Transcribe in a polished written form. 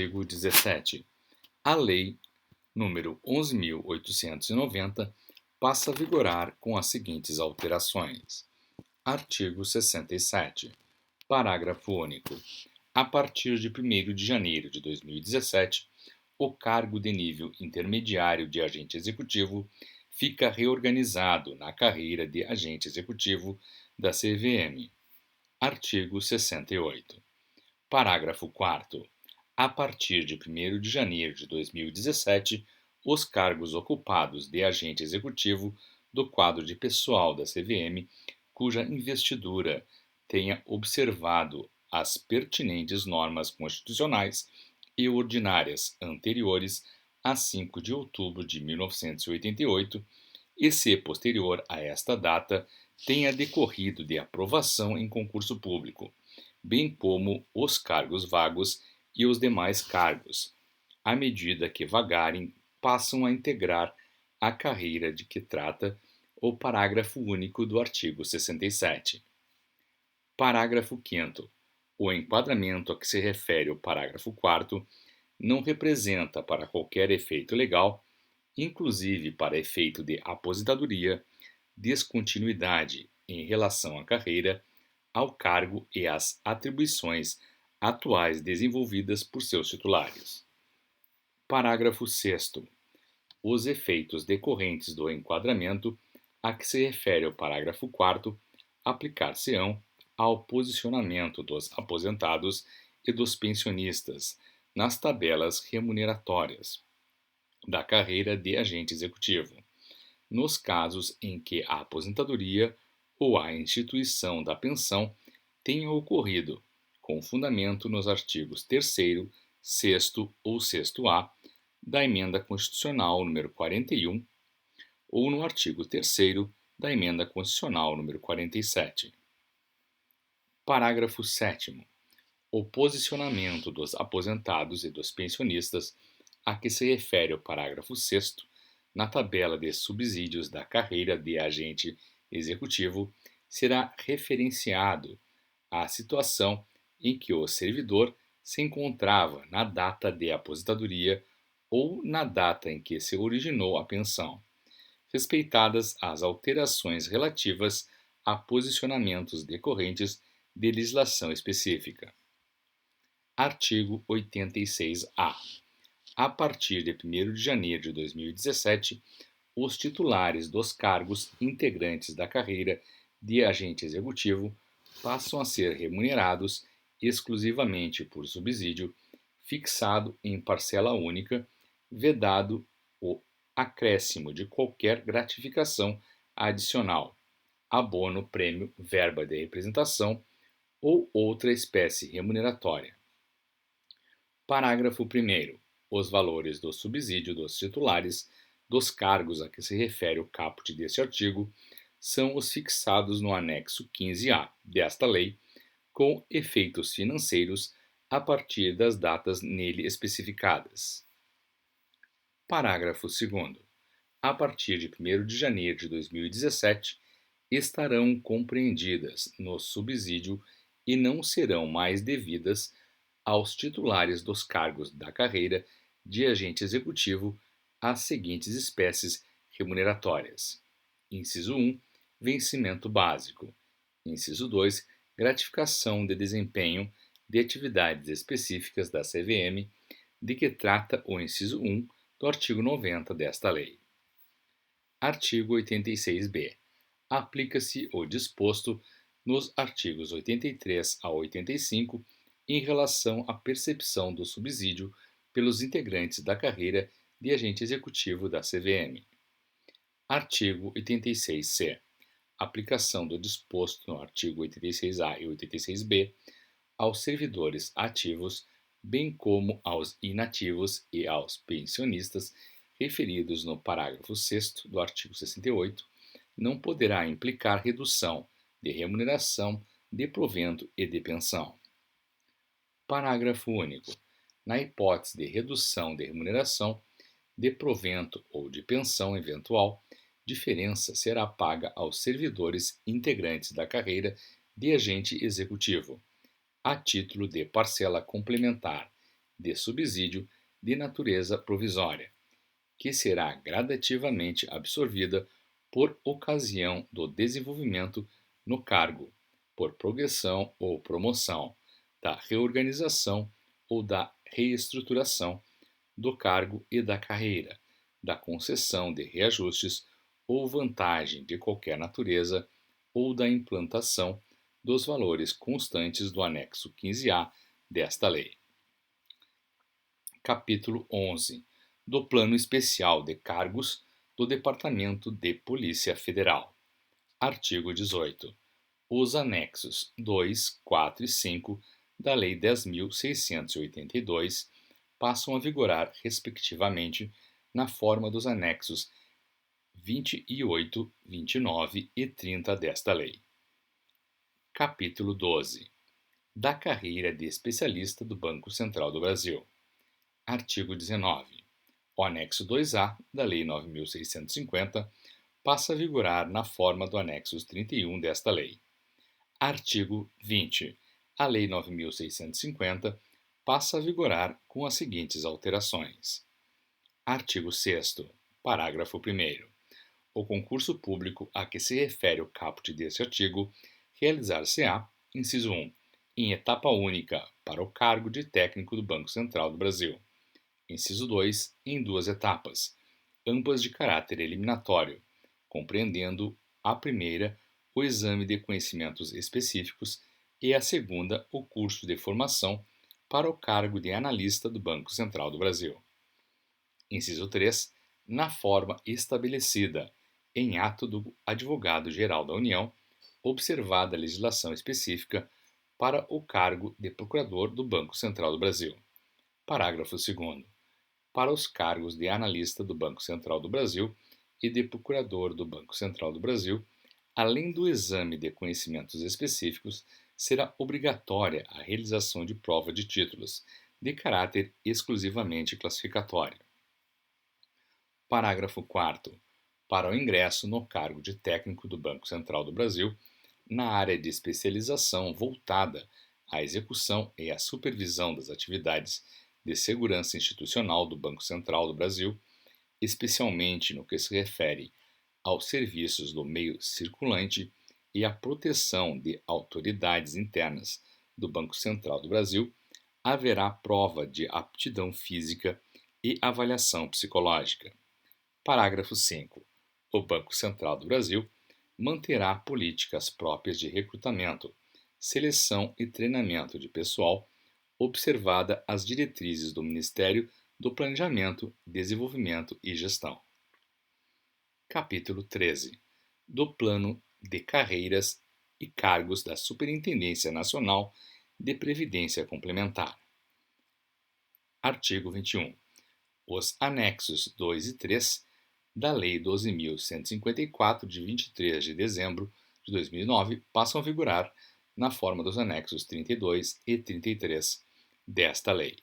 Artigo 17. A Lei nº 11.890 passa a vigorar com as seguintes alterações. Artigo 67. Parágrafo único. A partir de 1º de janeiro de 2017, o cargo de nível intermediário de agente executivo fica reorganizado na carreira de agente executivo da CVM. Artigo 68. Parágrafo 4º. A partir de 1º de janeiro de 2017, os cargos ocupados de agente executivo do quadro de pessoal da CVM, cuja investidura tenha observado as pertinentes normas constitucionais e ordinárias anteriores a 5 de outubro de 1988, e se posterior a esta data tenha decorrido de aprovação em concurso público, bem como os cargos vagos e os demais cargos, à medida que vagarem, passam a integrar a carreira de que trata o parágrafo único do artigo 67. Parágrafo 5º. O enquadramento a que se refere o parágrafo 4º não representa, para qualquer efeito legal, inclusive para efeito de aposentadoria, descontinuidade em relação à carreira, ao cargo e às atribuições atuais desenvolvidas por seus titulares. Parágrafo 6º. Os efeitos decorrentes do enquadramento a que se refere o parágrafo 4º aplicar-se-ão ao posicionamento dos aposentados e dos pensionistas nas tabelas remuneratórias da carreira de agente executivo, nos casos em que a aposentadoria ou a instituição da pensão tenha ocorrido, com fundamento nos artigos 3º, 6º ou 6º-A da Emenda Constitucional nº 41 ou no artigo 3º da Emenda Constitucional nº 47. Parágrafo 7º. O posicionamento dos aposentados e dos pensionistas a que se refere o parágrafo 6º na tabela de subsídios da carreira de agente executivo será referenciado à situação em que o servidor se encontrava na data de aposentadoria ou na data em que se originou a pensão, respeitadas as alterações relativas a posicionamentos decorrentes de legislação específica. Artigo 86-A. A partir de 1º de janeiro de 2017, os titulares dos cargos integrantes da carreira de agente executivo passam a ser remunerados exclusivamente por subsídio fixado em parcela única, vedado o acréscimo de qualquer gratificação adicional, abono, prêmio, verba de representação ou outra espécie remuneratória. Parágrafo 1º. Os valores do subsídio dos titulares dos cargos a que se refere o caput deste artigo são os fixados no anexo 15-A desta lei, com efeitos financeiros a partir das datas nele especificadas. Parágrafo 2º. A partir de 1º de janeiro de 2017, estarão compreendidas no subsídio e não serão mais devidas aos titulares dos cargos da carreira de agente executivo as seguintes espécies remuneratórias. Inciso 1. Vencimento básico. Inciso 2. Gratificação de desempenho de atividades específicas da CVM, de que trata o inciso 1 do artigo 90 desta lei. Artigo 86-B. Aplica-se o disposto nos artigos 83 a 85 em relação à percepção do subsídio pelos integrantes da carreira de agente executivo da CVM. Artigo 86-C. Aplicação do disposto no artigo 86-A e 86-B aos servidores ativos, bem como aos inativos e aos pensionistas referidos no parágrafo 6º do artigo 68, não poderá implicar redução de remuneração, de provento e de pensão. Parágrafo único. Na hipótese de redução de remuneração, de provento ou de pensão eventual, diferença será paga aos servidores integrantes da carreira de agente executivo, a título de parcela complementar de subsídio de natureza provisória, que será gradativamente absorvida por ocasião do desenvolvimento no cargo, por progressão ou promoção, da reorganização ou da reestruturação do cargo e da carreira, da concessão de reajustes ou vantagem de qualquer natureza ou da implantação dos valores constantes do anexo 15A desta lei. Capítulo 11 do Plano Especial de Cargos do Departamento de Polícia Federal. Artigo 18. Os anexos 2, 4 e 5 da Lei 10.682 passam a vigorar, respectivamente, na forma dos anexos 28, 29 e 30 desta lei. Capítulo 12. Da carreira de especialista do Banco Central do Brasil. Artigo 19. O anexo 2A da Lei 9.650 passa a vigorar na forma do anexo 31 desta lei. Artigo 20. A Lei 9.650 passa a vigorar com as seguintes alterações. Artigo 6º, parágrafo 1º. O concurso público a que se refere o caput deste artigo realizar-se-á, inciso 1, em etapa única para o cargo de técnico do Banco Central do Brasil. Inciso 2, em duas etapas, ambas de caráter eliminatório, compreendendo a primeira o exame de conhecimentos específicos e a segunda o curso de formação para o cargo de analista do Banco Central do Brasil. Inciso 3, na forma estabelecida em ato do Advogado-Geral da União, observada a legislação específica para o cargo de Procurador do Banco Central do Brasil. Parágrafo 2º. Para os cargos de analista do Banco Central do Brasil e de Procurador do Banco Central do Brasil, além do exame de conhecimentos específicos, será obrigatória a realização de prova de títulos, de caráter exclusivamente classificatório. Parágrafo 4º. Para o ingresso no cargo de técnico do Banco Central do Brasil, na área de especialização voltada à execução e à supervisão das atividades de segurança institucional do Banco Central do Brasil, especialmente no que se refere aos serviços do meio circulante e à proteção de autoridades internas do Banco Central do Brasil, haverá prova de aptidão física e avaliação psicológica. Parágrafo 5. O Banco Central do Brasil manterá políticas próprias de recrutamento, seleção e treinamento de pessoal, observada as diretrizes do Ministério do Planejamento, Desenvolvimento e Gestão. Capítulo 13. Do Plano de Carreiras e Cargos da Superintendência Nacional de Previdência Complementar. Artigo 21. Os anexos 2 e 3 da Lei 12.154, de 23 de dezembro de 2009, passam a vigorar na forma dos anexos 32 e 33 desta lei.